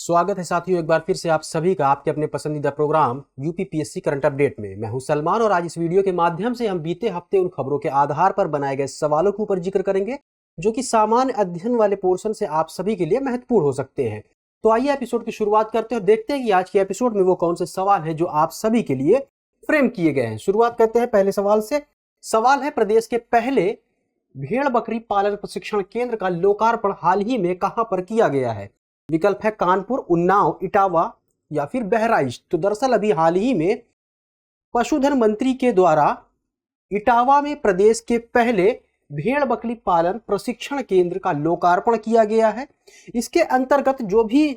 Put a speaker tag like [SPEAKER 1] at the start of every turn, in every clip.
[SPEAKER 1] स्वागत है साथियों, एक बार फिर से आप सभी का आपके अपने पसंदीदा प्रोग्राम यूपीपीएससी करंट अपडेट में। मैं हूं सलमान और आज इस वीडियो के माध्यम से हम बीते हफ्ते उन खबरों के आधार पर बनाए गए सवालों के ऊपर जिक्र करेंगे जो कि सामान्य अध्ययन वाले पोर्शन से आप सभी के लिए महत्वपूर्ण हो सकते हैं। तो आइए एपिसोड की शुरुआत करते हैं और देखते हैं कि आज के एपिसोड में वो कौन से सवाल है जो आप सभी के लिए फ्रेम किए गए हैं। शुरुआत करते हैं पहले सवाल से। सवाल है, प्रदेश के पहले भेड़ बकरी पालन प्रशिक्षण केंद्र का लोकार्पण हाल ही में कहां पर किया गया है? विकल्प है कानपुर, उन्नाव, इटावा या फिर बहराइच। तो दरअसल अभी हाल ही में पशुधन मंत्री के द्वारा इटावा में प्रदेश के पहले भेड़ बकरी पालन प्रशिक्षण केंद्र का लोकार्पण किया गया है। इसके अंतर्गत जो भी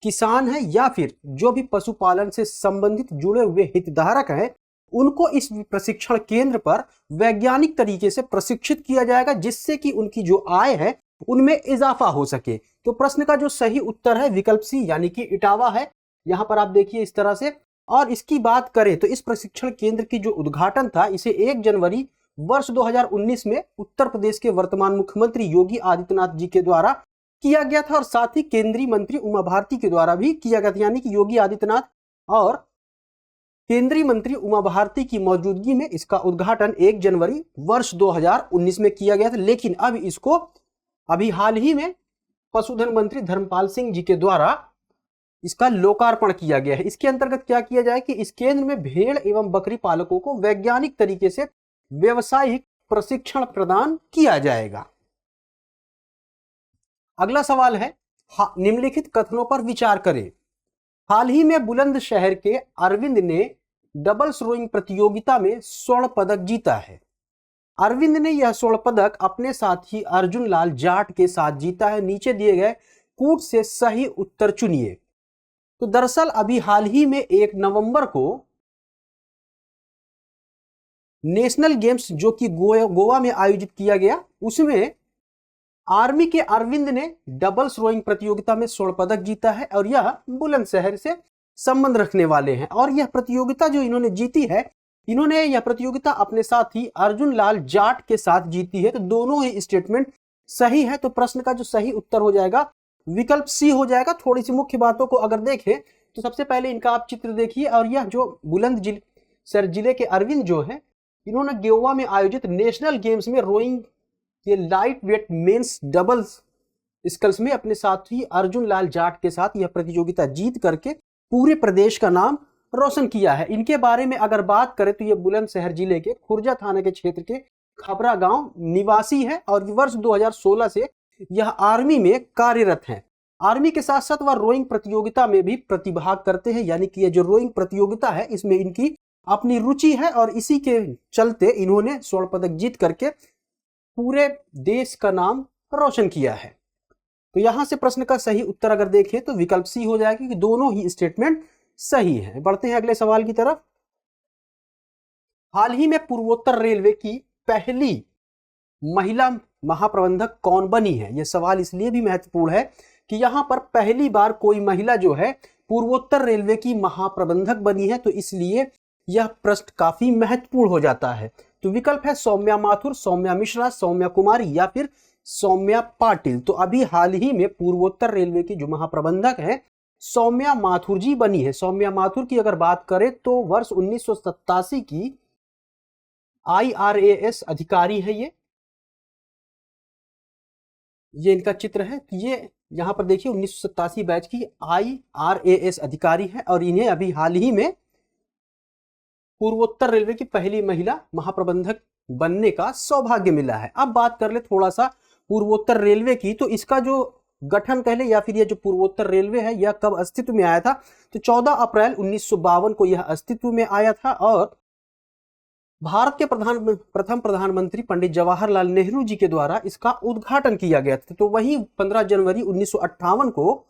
[SPEAKER 1] किसान है या फिर जो भी पशुपालन से संबंधित जुड़े हुए हितधारक हैं उनको इस प्रशिक्षण केंद्र पर वैज्ञानिक तरीके से प्रशिक्षित किया जाएगा, जिससे कि उनकी जो आय है उनमें इजाफा हो सके। तो प्रश्न का जो सही उत्तर है विकल्प सी यानी कि इटावा है। यहां पर आप देखिए इस तरह से। और इसकी बात करें तो इस प्रशिक्षण केंद्र की जो उद्घाटन था इसे 1 जनवरी वर्ष 2019 में उत्तर प्रदेश के वर्तमान मुख्यमंत्री योगी आदित्यनाथ जी के द्वारा किया गया था और साथ ही केंद्रीय मंत्री उमा भारती के द्वारा भी किया गया था। यानी कि योगी आदित्यनाथ और केंद्रीय मंत्री उमा भारती की मौजूदगी में इसका उद्घाटन 1 जनवरी वर्ष 2019 में किया गया था। लेकिन अब इसको अभी हाल ही में पशुधन मंत्री धर्मपाल सिंह जी के द्वारा इसका लोकार्पण किया गया है। इसके अंतर्गत क्या किया जाए कि इस केंद्र में भेड़ एवं बकरी पालकों को वैज्ञानिक तरीके से व्यवसायिक प्रशिक्षण प्रदान किया जाएगा। अगला सवाल है, निम्नलिखित कथनों पर विचार करें। हाल ही में बुलंदशहर के अरविंद ने डबल्स रोइंग प्रतियोगिता में स्वर्ण पदक जीता है। अरविंद ने यह स्वर्ण पदक अपने साथी अर्जुन लाल जाट के साथ जीता है। नीचे दिए गए कूट से सही उत्तर चुनिए। तो दरअसल अभी हाल ही में 1 नवंबर को नेशनल गेम्स जो कि गोवा में आयोजित किया गया उसमें आर्मी के अरविंद ने डबल्स रोइंग प्रतियोगिता में स्वर्ण पदक जीता है और यह बुलंदशहर से संबंध रखने वाले हैं। और यह प्रतियोगिता जो इन्होंने जीती है, इन्होंने यह प्रतियोगिता अपने साथी अर्जुन लाल जाट के साथ जीती है। तो दोनों ही स्टेटमेंट सही है। तो प्रश्न का जो सही उत्तर हो जाएगा विकल्प सी हो जाएगा। थोड़ी सी मुख्य बातों को अगर देखें तो सबसे पहले इनका आप चित्र देखिए। और यह जो बुलंदशहर जिले के अरविंद जो है, इन्होंने गोवा में आयोजित नेशनल गेम्स में रोइंग के light weight men's doubles sculls में अपने साथी अर्जुन लाल जाट के साथ यह प्रतियोगिता जीत करके पूरे प्रदेश का नाम रोशन किया है। इनके बारे में अगर बात करें तो ये बुलंदशहर जिले के खुर्जा थाना के क्षेत्र के खबरा गांव निवासी है और वर्ष 2016 से यह आर्मी में कार्यरत हैं। आर्मी के साथ साथ वह रोइंग प्रतियोगिता में भी प्रतिभाग करते हैं। यानी कि ये जो रोइंग प्रतियोगिता है इसमें इनकी अपनी रुचि है और इसी के चलते इन्होंने स्वर्ण पदक जीत करके पूरे देश का नाम रोशन किया है। तो यहां से प्रश्न का सही उत्तर अगर देखें तो विकल्प सी हो जाएगा कि दोनों ही स्टेटमेंट सही है। बढ़ते हैं अगले सवाल की तरफ। हाल ही में पूर्वोत्तर रेलवे की पहली महिला महाप्रबंधक कौन बनी है? यह सवाल इसलिए भी महत्वपूर्ण है कि यहां पर पहली बार कोई महिला जो है पूर्वोत्तर रेलवे की महाप्रबंधक बनी है। तो इसलिए यह प्रश्न काफी महत्वपूर्ण हो जाता है। तो विकल्प है सौम्या माथुर, सौम्या मिश्रा, सौम्या कुमारी या फिर सौम्या पाटिल। तो अभी हाल ही में पूर्वोत्तर रेलवे की जो महाप्रबंधक है सौम्या माथुर जी बनी है। सौम्या माथुर की अगर बात करें तो वर्ष 1987 की IRAS अधिकारी है। ये इनका चित्र है। ये यहां पर देखिए 1987 बैच की IRAS अधिकारी है और इन्हें अभी हाल ही में पूर्वोत्तर रेलवे की पहली महिला महाप्रबंधक बनने का सौभाग्य मिला है। अब बात कर ले थोड़ा सा पूर्वोत्तर रेलवे की। तो इसका जो गठन कह ले या फिर यह जो पूर्वोत्तर रेलवे है यह कब अस्तित्व में आया था? तो 14 अप्रैल 1952 को यह अस्तित्व में आया था और भारत के प्रथम प्रधानमंत्री पंडित जवाहरलाल नेहरू जी के द्वारा इसका उद्घाटन किया गया था। तो वहीं 15 जनवरी 1958 को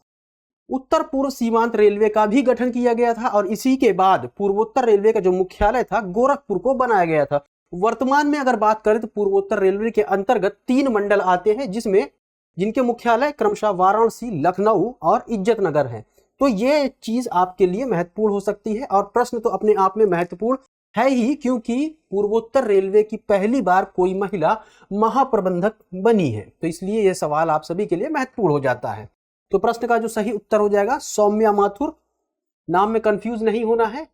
[SPEAKER 1] उत्तर पूर्व सीमांत रेलवे का भी गठन किया गया था और इसी के बाद पूर्वोत्तर रेलवे का जो मुख्यालय था गोरखपुर को बनाया गया था। वर्तमान में अगर बात करें तो पूर्वोत्तर रेलवे के अंतर्गत 3 मंडल आते हैं जिनके मुख्यालय क्रमशः वाराणसी, लखनऊ और इज्जतनगर हैं। तो ये चीज आपके लिए महत्वपूर्ण हो सकती है और प्रश्न तो अपने आप में महत्वपूर्ण है ही, क्योंकि पूर्वोत्तर रेलवे की पहली बार कोई महिला महाप्रबंधक बनी है। तो इसलिए यह सवाल आप सभी के लिए महत्वपूर्ण हो जाता है। तो प्रश्न का जो सही उत्तर हो जाएगा सौम्या माथुर। नाम में कंफ्यूज नहीं होना है,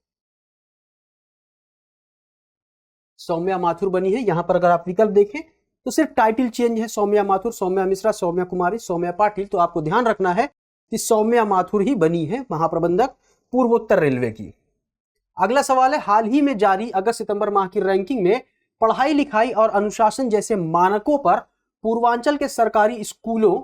[SPEAKER 1] सौम्या माथुर बनी है। यहां पर अगर आप विकल्प देखें तो सिर्फ टाइटल चेंज है, सौम्या माथुर, सौम्या मिश्रा, सौम्या कुमारी, सौम्या पाटिल। तो आपको ध्यान रखना है कि सौम्या माथुर ही बनी है महाप्रबंधक पूर्वोत्तर रेलवे की। अगला सवाल है, हाल ही में जारी अगस्त सितंबर माह की रैंकिंग में पढ़ाई लिखाई और अनुशासन जैसे मानकों पर पूर्वांचल के सरकारी स्कूलों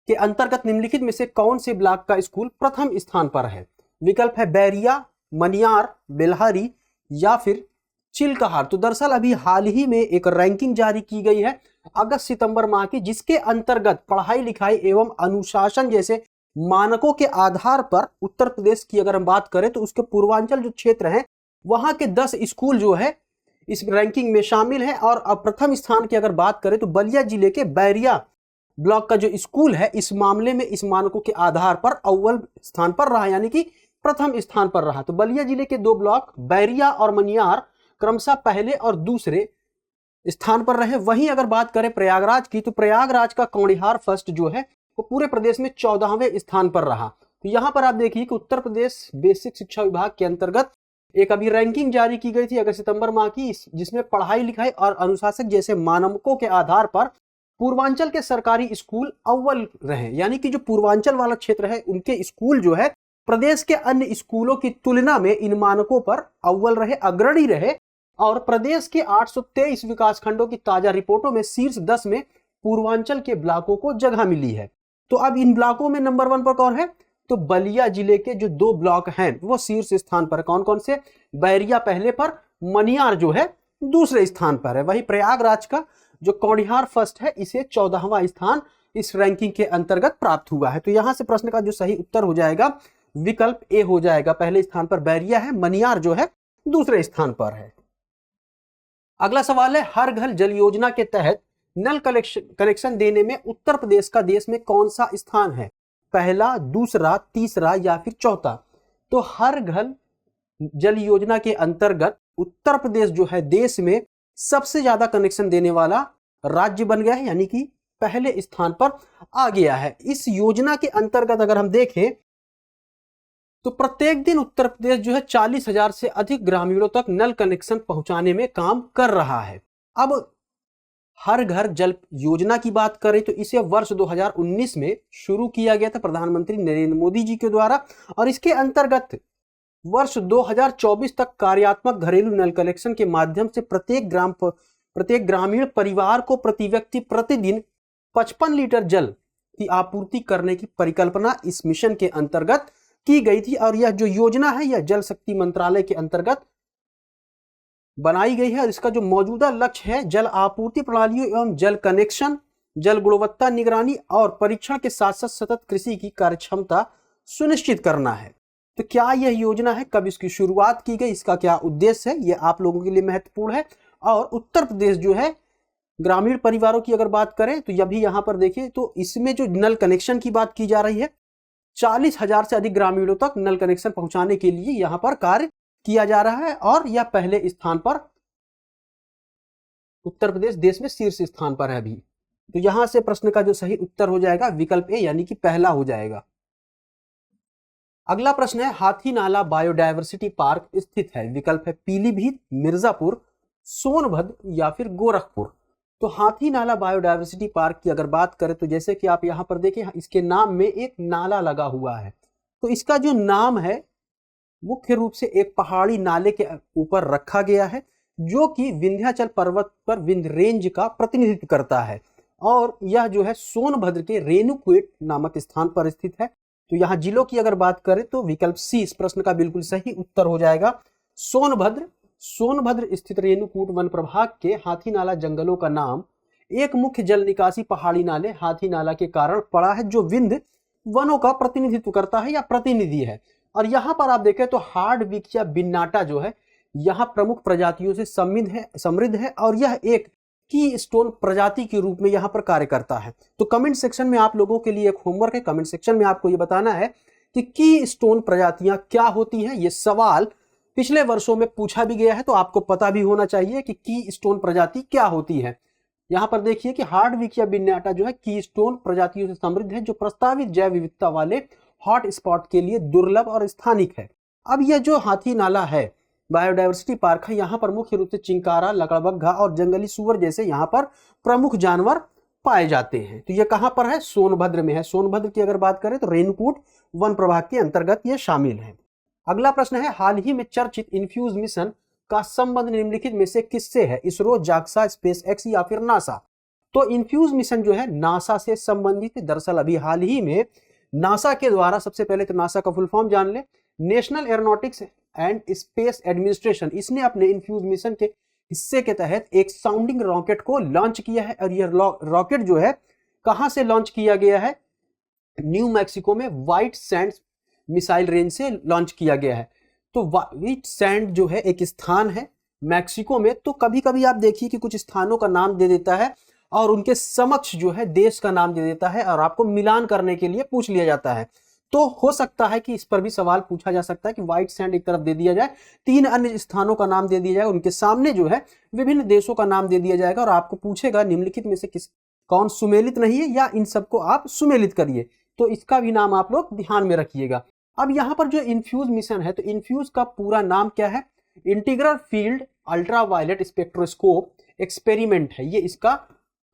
[SPEAKER 1] के अंतर्गत निम्नलिखित में से कौन से ब्लॉक का स्कूल प्रथम स्थान पर है? विकल्प है बैरिया, मनियार, बेलहारी या फिर चिलकहार। तो दरअसल अभी हाल ही में एक रैंकिंग जारी की गई है अगस्त सितंबर माह की, जिसके अंतर्गत पढ़ाई लिखाई एवं अनुशासन जैसे मानकों के आधार पर उत्तर प्रदेश की अगर हम बात करें तो उसके पूर्वांचल जो क्षेत्र है वहां के 10 स्कूल जो है इस रैंकिंग में शामिल है। और अब प्रथम स्थान की अगर बात करें तो बलिया जिले के बैरिया ब्लॉक का जो स्कूल है इस मामले में इस मानकों के आधार पर अव्वल स्थान पर रहा, यानी कि प्रथम स्थान पर रहा। तो बलिया जिले के 2 ब्लॉक बैरिया और मनियार क्रमशः पहले और दूसरे स्थान पर रहे। वहीं अगर बात करें प्रयागराज की तो प्रयागराज का कौड़िहार फर्स्ट जो है वो पूरे प्रदेश में 14वें स्थान पर रहा। तो यहां पर आप देखिए कि उत्तर प्रदेश बेसिक शिक्षा विभाग के अंतर्गत एक अभी रैंकिंग जारी की गई थी अगस्त सितंबर माह की, जिसमें पढ़ाई लिखाई और अनुशासन जैसे मानकों के आधार पर पूर्वांचल के सरकारी स्कूल अव्वल रहे, यानी कि जो पूर्वांचल वाला क्षेत्र है उनके स्कूल जो है प्रदेश के अन्य स्कूलों की तुलना में इन मानकों पर अव्वल रहे, अग्रणी रहे। और प्रदेश के 823 विकासखंडों की ताजा रिपोर्टों में शीर्ष 10 में पूर्वांचल के ब्लॉकों को जगह मिली है। तो अब इन ब्लॉकों में नंबर 1 पर कौन है? तो बलिया जिले के जो 2 ब्लॉक हैं वो शीर्ष स्थान पर। कौन कौन से? बैरिया पहले पर, मनियार जो है दूसरे स्थान पर है। वही प्रयागराज का जो कौड़िहार फर्स्ट है इसे 14वां स्थान इस रैंकिंग के अंतर्गत प्राप्त हुआ है। तो यहां से प्रश्न का जो सही उत्तर हो जाएगा विकल्प ए हो जाएगा। पहले स्थान पर बैरिया है, मनियार जो है दूसरे स्थान पर है। अगला सवाल है, हर घर जल योजना के तहत नल कनेक्शन देने में उत्तर प्रदेश का देश में कौन सा स्थान है? पहला, दूसरा, तीसरा या फिर चौथा? तो हर घर जल योजना के अंतर्गत उत्तर प्रदेश जो है देश में सबसे ज्यादा कनेक्शन देने वाला राज्य बन गया है, यानी कि पहले स्थान पर आ गया है। इस योजना के अंतर्गत अगर हम देखें तो प्रत्येक दिन उत्तर प्रदेश जो है 40,000 से अधिक ग्रामीणों तक नल कनेक्शन पहुंचाने में काम कर रहा है। अब हर घर जल योजना की बात करें तो इसे वर्ष 2019 में शुरू किया गया था प्रधानमंत्री नरेंद्र मोदी जी के द्वारा, और इसके अंतर्गत वर्ष 2024 तक कार्यात्मक घरेलू नल कनेक्शन के माध्यम से प्रत्येक ग्रामीण परिवार को प्रति व्यक्ति प्रतिदिन 55 लीटर जल की आपूर्ति करने की परिकल्पना इस मिशन के अंतर्गत की गई थी। और यह जो योजना है यह जल शक्ति मंत्रालय के अंतर्गत बनाई गई है। और इसका जो मौजूदा लक्ष्य है जल आपूर्ति प्रणालियों एवं जल कनेक्शन, जल गुणवत्ता निगरानी और परीक्षण के साथ साथ सतत कृषि की कार्यक्षमता सुनिश्चित करना है। तो क्या यह योजना है, कब इसकी शुरुआत की गई, इसका क्या उद्देश्य है, यह आप लोगों के लिए महत्वपूर्ण है। और उत्तर प्रदेश जो है ग्रामीण परिवारों की अगर बात करें तो यह भी यहां पर देखिए तो इसमें जो नल कनेक्शन की बात की जा रही है 40,000 से अधिक ग्रामीणों तक नल कनेक्शन पहुंचाने के लिए यहां पर कार्य किया जा रहा है। और यह पहले स्थान पर उत्तर प्रदेश देश में शीर्ष स्थान पर है अभी। तो यहां से प्रश्न का जो सही उत्तर हो जाएगा विकल्प ए, यानी कि पहला हो जाएगा। अगला प्रश्न है, हाथी नाला बायोडायवर्सिटी पार्क स्थित है? विकल्प है पीलीभीत, मिर्जापुर, सोनभद्र या फिर गोरखपुर। तो हाथी नाला बायोडायवर्सिटी पार्क की अगर बात करें तो जैसे कि आप यहां पर देखें इसके नाम में एक नाला लगा हुआ है। तो इसका जो नाम है मुख्य रूप से एक पहाड़ी नाले के ऊपर रखा गया है जो कि विंध्याचल पर्वत पर विंध्य रेंज का प्रतिनिधित्व करता है। और यह जो है सोनभद्र के रेणुकूट नामक स्थान पर स्थित है। तो यहां जिलों की अगर बात करें तो विकल्प सी इस प्रश्न का बिल्कुल सही उत्तर हो जाएगा, सोनभद्र। सोनभद्र स्थित रेणुकूट वन प्रभाग के हाथी नाला जंगलों का नाम एक मुख्य जल निकासी पहाड़ी नाले हाथी नाला के कारण पड़ा है जो विंध्य वनों का प्रतिनिधित्व करता है या प्रतिनिधि है। और यहां पर आप देखें तो हार्डविक या बिन्नाटा जो है यहां प्रमुख प्रजातियों से समृद्ध है और यह एक की स्टोन प्रजाति के रूप में यहां पर कार्य करता है। तो कमेंट सेक्शन में आप लोगों के लिए एक होमवर्क है, कमेंट सेक्शन में आपको यह बताना है कि की स्टोन प्रजातियां क्या होती हैं। यह सवाल पिछले वर्षों में पूछा भी गया है तो आपको पता भी होना चाहिए कि की स्टोन प्रजाति क्या होती है। यहाँ पर देखिए कि हार्डविक या बिन्याटा जो है कीस्टोन प्रजातियों से समृद्ध है, जो प्रस्तावित जैव विविधता वाले हॉट स्पॉट के लिए दुर्लभ और स्थानिक है। अब यह जो हाथी नाला है, बायोडायवर्सिटी पार्क है, यहाँ पर मुख्य रूप से चिंकारा, लकड़बग्घा और जंगली सुअर जैसे यहाँ पर प्रमुख जानवर पाए जाते हैं। तो ये कहाँ पर है? सोनभद्र में है। सोनभद्र की अगर बात करें तो रेणुकूट वन प्रभाग के अंतर्गत ये शामिल है। अगला प्रश्न है, हाल ही में चर्चित इन्फ्यूज मिशन का संबंध निम्नलिखित में से किससे है? इसरो, जाक्सा, स्पेस एक्स या फिर नासा? तो इन्फ्यूज मिशन जो है नासा से संबंधित। दरअसल अभी हाल ही में नासा के द्वारा, सबसे पहले तो नासा का फुल फॉर्म जान ले, national aeronautics and space administration, इसने अपने इन्फ्यूज मिशन के हिस्से के तहत एक साउंडिंग रॉकेट को लॉन्च किया है। और यह रॉकेट जो है कहां से लॉन्च किया गया है? न्यू मैक्सिको में व्हाइट सैंड मिसाइल रेंज से लॉन्च किया गया है। तो व्हाइट सैंड जो है एक स्थान है मैक्सिको में। तो कभी कभी आप देखिए कि कुछ स्थानों का नाम दे देता है और उनके समक्ष जो है देश का नाम दे देता है और आपको मिलान करने के लिए पूछ लिया जाता है। तो हो सकता है कि इस पर भी सवाल पूछा जा सकता है कि व्हाइट सैंड एक तरफ दे दिया जाए, 3 अन्य स्थानों का नाम दे दिया जाए, उनके सामने जो है विभिन्न देशों का नाम दे दिया जाएगा और आपको पूछेगा निम्नलिखित में से कौन सुमेलित नहीं है या इन सबको आप सुमेलित करिए। तो इसका भी नाम आप लोग ध्यान में रखिएगा। अब यहाँ पर जो इन्फ्यूज मिशन है, तो इन्फ्यूज का पूरा नाम क्या है? Integral field ultraviolet spectroscope experiment है, ये इसका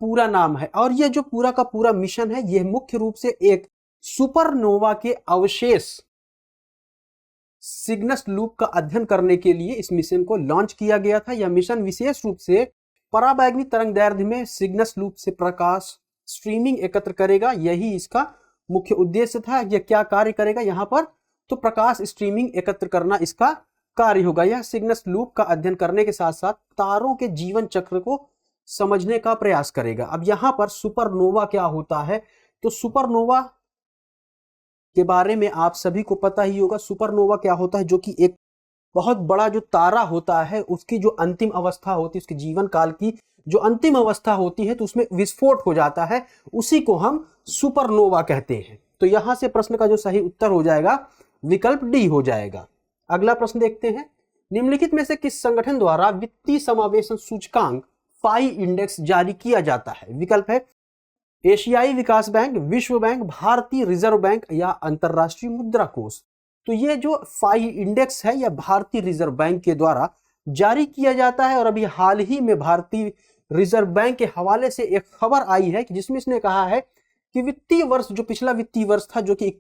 [SPEAKER 1] पूरा नाम है। और ये जो पूरा का पूरा मिशन है, यह मुख्य रूप से एक सुपरनोवा के अवशेष सिग्नस लूप का अध्ययन करने के लिए इस मिशन को लॉन्च किया गया था। यह मिशन विशेष रूप से पराबैंगनी तरंग दैर्ध्य में सिग्नस लूप से प्रकाश स्ट्रीमिंग एकत्र करेगा, यही इसका मुख्य उद्देश्य था। यह क्या कार्य करेगा यहाँ पर? तो प्रकाश स्ट्रीमिंग एकत्र करना इसका कार्य होगा। यह सिग्नस लूप का अध्ययन करने के साथ साथ तारों के जीवन चक्र को समझने का प्रयास करेगा। अब यहाँ पर सुपरनोवा क्या होता है? तो सुपरनोवा के बारे में आप सभी को पता ही होगा। सुपरनोवा क्या होता है? जो कि एक बहुत बड़ा जो तारा होता है, उसकी जो अंतिम अवस्था होती है, उसके जीवन काल की जो अंतिम अवस्था होती है, तो उसमें विस्फोट हो जाता है, उसी को हम सुपरनोवा कहते हैं। तो यहां से प्रश्न का जो सही उत्तर हो जाएगा विकल्प डी हो जाएगा। अगला प्रश्न देखते हैं, निम्नलिखित में से किस संगठन द्वारा वित्तीय समावेशन सूचकांक फाई इंडेक्स जारी किया जाता है? विकल्प है एशियाई विकास बैंक, विश्व बैंक, भारतीय रिजर्व बैंक या अंतरराष्ट्रीय मुद्रा कोष। तो ये जो फाई इंडेक्स है यह भारतीय रिजर्व बैंक के द्वारा जारी किया जाता है। और अभी हाल ही में भारतीय रिजर्व बैंक के हवाले से एक खबर आई है कि जिसमें इसने कहा है कि वित्तीय वर्ष, जो पिछला वित्तीय वर्ष था जो कि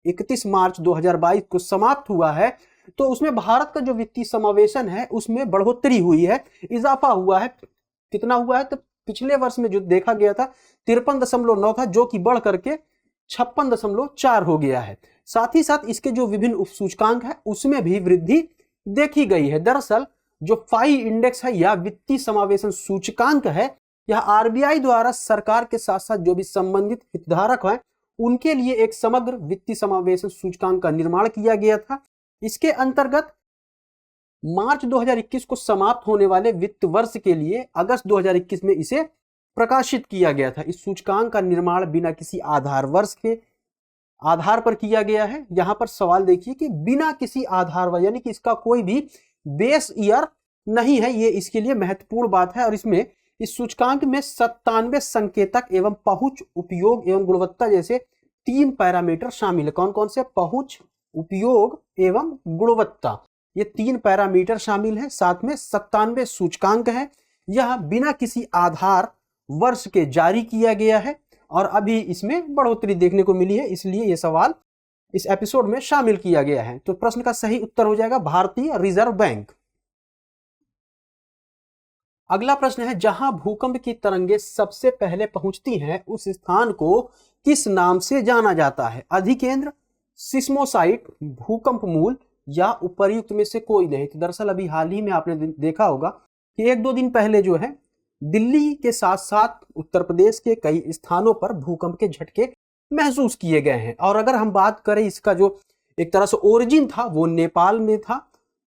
[SPEAKER 1] 31 मार्च 2022 को समाप्त हुआ है, तो उसमें भारत का जो वित्तीय समावेशन है उसमें बढ़ोतरी हुई है, इजाफा हुआ है। कितना हुआ है? तो पिछले वर्ष में जो देखा गया था 53.9 था, जो कि बढ़ करके 56.4 हो गया है। साथ ही साथ इसके जो विभिन्न उपसूचकांक है उसमें भी वृद्धि देखी गई है। दरअसल जो फाई इंडेक्स है या वित्तीय समावेशन सूचकांक है, यह आरबीआई द्वारा सरकार के साथ साथ जो भी संबंधित हितधारक हैं उनके लिए एक समग्र वित्तीय समावेशन सूचकांक का निर्माण किया गया था। इसके अंतर्गत मार्च 2021 को समाप्त होने वाले वित्त वर्ष के लिए अगस्त 2021 में इसे प्रकाशित किया गया था। इस सूचकांक का निर्माण बिना किसी आधार वर्ष के आधार पर किया गया है। यहां पर सवाल देखिए कि बिना किसी आधार वर्ष, यानी कि इसका कोई भी बेस ईयर नहीं है, ये इसके लिए महत्वपूर्ण बात है। और इसमें इस सूचकांक में 97 संकेतक एवं पहुंच, उपयोग एवं गुणवत्ता जैसे 3 पैरामीटर शामिल है। कौन कौन से? पहुंच, उपयोग एवं गुणवत्ता, ये 3 पैरामीटर शामिल है। साथ में 97 सूचकांक है। यह बिना किसी आधार वर्ष के जारी किया गया है और अभी इसमें बढ़ोतरी देखने को मिली है, इसलिए यह सवाल इस एपिसोड में शामिल किया गया है। तो प्रश्न का सही उत्तर हो जाएगा भारतीय रिजर्व बैंक। अगला प्रश्न है, जहां भूकंप की तरंगे सबसे पहले पहुंचती हैं उस स्थान को किस नाम से जाना जाता है? अधिकेंद्र, सिस्मोसाइट, भूकंप मूल या उपर्युक्त में से कोई नहीं? तो दरअसल अभी हाल ही में आपने देखा होगा कि 1-2 दिन पहले जो है दिल्ली के साथ साथ उत्तर प्रदेश के कई स्थानों पर भूकंप के झटके महसूस किए गए हैं। और अगर हम बात करें इसका जो एक तरह से ओरिजिन था वो नेपाल में था।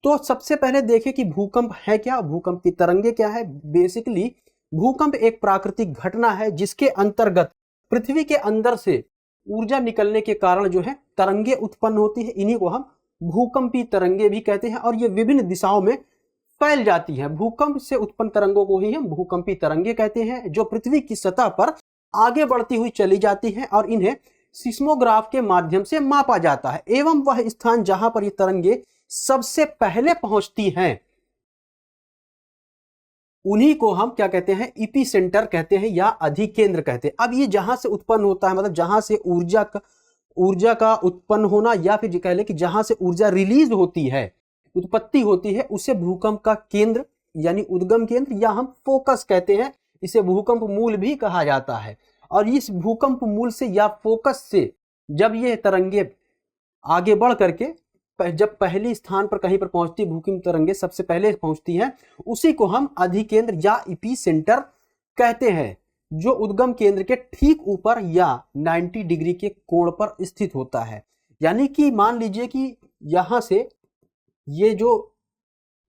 [SPEAKER 1] तो सबसे पहले देखें कि भूकंप है क्या, भूकंप की तरंगे क्या है। बेसिकली भूकंप एक प्राकृतिक घटना है जिसके अंतर्गत पृथ्वी के अंदर से ऊर्जा निकलने के कारण जो है तरंगे उत्पन्न होती है। इन्हीं को हम भूकंपी तरंगे भी कहते हैं और ये विभिन्न दिशाओं में फैल जाती है। भूकंप से उत्पन्न तरंगों को ही हम भूकंपी तरंगे कहते हैं, जो पृथ्वी की सतह पर आगे बढ़ती हुई चली जाती हैं और इन्हें सिस्मोग्राफ के माध्यम से मापा जाता है। एवं वह स्थान जहां पर ये तरंगे सबसे पहले पहुंचती हैं, उन्हीं को हम क्या कहते हैं, इपीसेंटर कहते हैं या अधिकेंद्र कहते हैं। अब ये जहां से उत्पन्न होता है, मतलब जहां से ऊर्जा का उत्पन्न होना, या फिर कह ले कि जहां से ऊर्जा रिलीज होती है, उत्पत्ति होती है, उसे भूकंप का केंद्र यानी उद्गम केंद्र या हम फोकस कहते हैं। इसे भूकंप मूल भी कहा जाता है। और इस भूकंप मूल से या फोकस से जब ये तरंगे आगे बढ़ करके जब पहली स्थान पर कहीं पर पहुंचती, भूकंप तरंगे सबसे पहले पहुंचती हैं, उसी को हम अधिकेंद्र या एपिसेंटर कहते हैं, जो उद्गम केंद्र के ठीक ऊपर या 90 डिग्री के कोण पर स्थित होता है। यानी कि मान लीजिए कि यहां से ये जो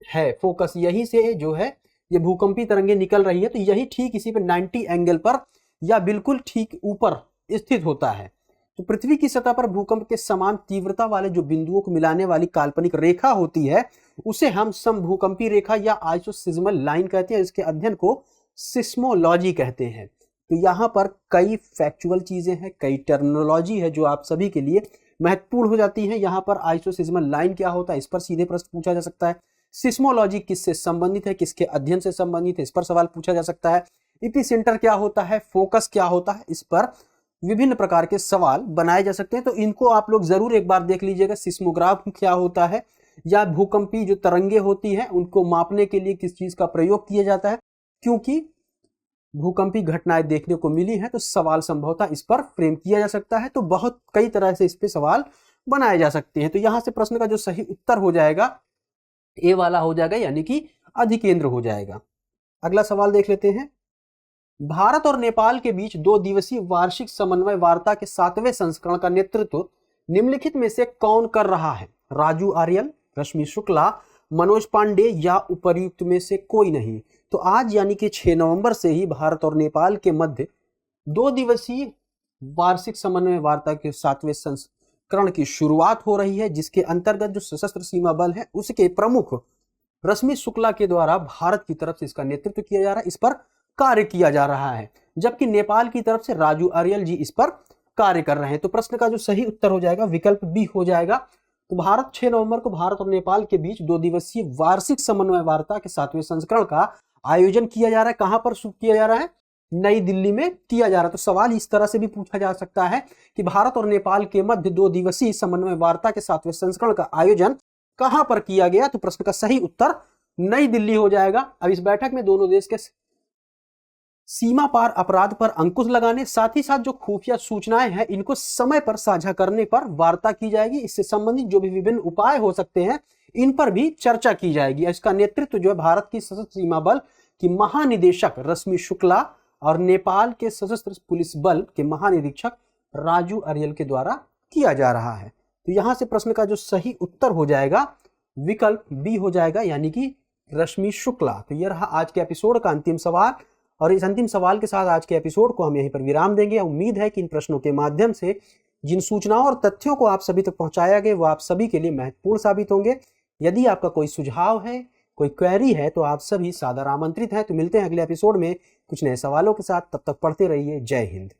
[SPEAKER 1] है फोकस, यहीं से जो है ये भूकंपी तरंगे निकल रही है, तो यही ठीक इसी पर 90 एंगल पर या बिल्कुल ठीक ऊपर स्थित होता है। तो पृथ्वी की सतह पर भूकंप के समान तीव्रता वाले जो बिंदुओं को मिलाने वाली काल्पनिक रेखा होती है, उसे हम समभूकंपी रेखा या आइसोसिस्मल लाइन कहते हैं। इसके अध्ययन को सिस्मोलॉजी कहते हैं। तो यहाँ पर कई फैक्चुअल चीजें हैं, कई टर्मिनोलॉजी है जो आप सभी के लिए महत्वपूर्ण हो जाती है। यहाँ पर आइसोसिस्मल लाइन क्या होता है, इस पर सीधे प्रश्न पूछा जा सकता है। सिस्मोलॉजी किससे संबंधित है, किसके अध्ययन से संबंधित है, इस पर सवाल पूछा जा सकता है। एपिसेंटर क्या होता है, फोकस क्या होता है, इस पर विभिन्न प्रकार के सवाल बनाए जा सकते हैं। तो इनको आप लोग जरूर एक बार देख लीजिएगा। सिस्मोग्राफ क्या होता है, या भूकंपी जो तरंगे होती हैं उनको मापने के लिए किस चीज का प्रयोग किया जाता है, क्योंकि भूकंपी घटनाएं देखने को मिली है, तो सवाल संभवतः इस पर फ्रेम किया जा सकता है। तो बहुत कई तरह से इस पे सवाल बनाए जा सकते हैं। तो यहां से प्रश्न का जो सही उत्तर हो जाएगा ए वाला हो जाएगा, यानी कि अधिकेंद्र हो जाएगा। अगला सवाल देख लेते हैं। भारत और नेपाल के बीच 2 दिवसीय वार्षिक समन्वय वार्ता के 7वें संस्करण का नेतृत्व निम्नलिखित में से कौन कर रहा है? राजू आर्यल, रश्मि शुक्ला, मनोज पांडे या उपर्युक्त में से कोई नहीं। तो आज यानी कि 6 नवंबर से ही भारत और नेपाल के मध्य 2 दिवसीय वार्षिक समन्वय वार्ता के 7वें संस्करण की शुरुआत हो रही है, जिसके अंतर्गत जो सशस्त्र सीमा बल है उसके प्रमुख रश्मि शुक्ला के द्वारा भारत की तरफ से इसका नेतृत्व किया जा रहा है, इस पर कार्य किया जा रहा है, जबकि नेपाल की तरफ से राजू आर्यल जी इस पर कार्य कर रहे हैं। तो प्रश्न का जो सही उत्तर हो जाएगा विकल्प बी हो जाएगा। तो भारत 6 नवंबर को भारत और नेपाल के बीच 2 दिवसीय वार्षिक समन्वय वार्ता के 7वें संस्करण का आयोजन किया जा रहा है। कहां पर किया जा रहा है? नई दिल्ली में किया जा रहा है। तो सवाल इस तरह से भी पूछा जा सकता है कि भारत और नेपाल के मध्य 2 दिवसीय समन्वय वार्ता के 7वें संस्करण का आयोजन कहां पर किया गया? तो प्रश्न का सही उत्तर नई दिल्ली हो जाएगा। अब इस बैठक में दोनों देश के सीमा पार अपराध पर अंकुश लगाने, साथ ही साथ जो खुफिया सूचनाएं हैं इनको समय पर साझा करने पर वार्ता की जाएगी। इससे संबंधित जो भी विभिन्न उपाय हो सकते हैं इन पर भी चर्चा की जाएगी। इसका नेतृत्व जो है भारत की सशस्त्र सीमा बल की महानिदेशक रश्मि शुक्ला और नेपाल के सशस्त्र पुलिस बल के महानिरीक्षक राजू आर्यल के द्वारा किया जा रहा है। तो यहां से प्रश्न का जो सही उत्तर हो जाएगा विकल्प बी हो जाएगा, यानी कि रश्मि शुक्ला। तो यह रहा आज के एपिसोड का अंतिम सवाल, और इस अंतिम सवाल के साथ आज के एपिसोड को हम यहीं पर विराम देंगे। उम्मीद है कि इन प्रश्नों के माध्यम से जिन सूचनाओं और तथ्यों को आप सभी तक पहुंचाया गया वो आप सभी के लिए महत्वपूर्ण साबित होंगे। यदि आपका कोई सुझाव है, कोई क्वेरी है, तो आप सभी सादर आमंत्रित हैं। तो मिलते हैं अगले एपिसोड में कुछ नए सवालों के साथ। तब तक पढ़ते रहिए। जय हिंद।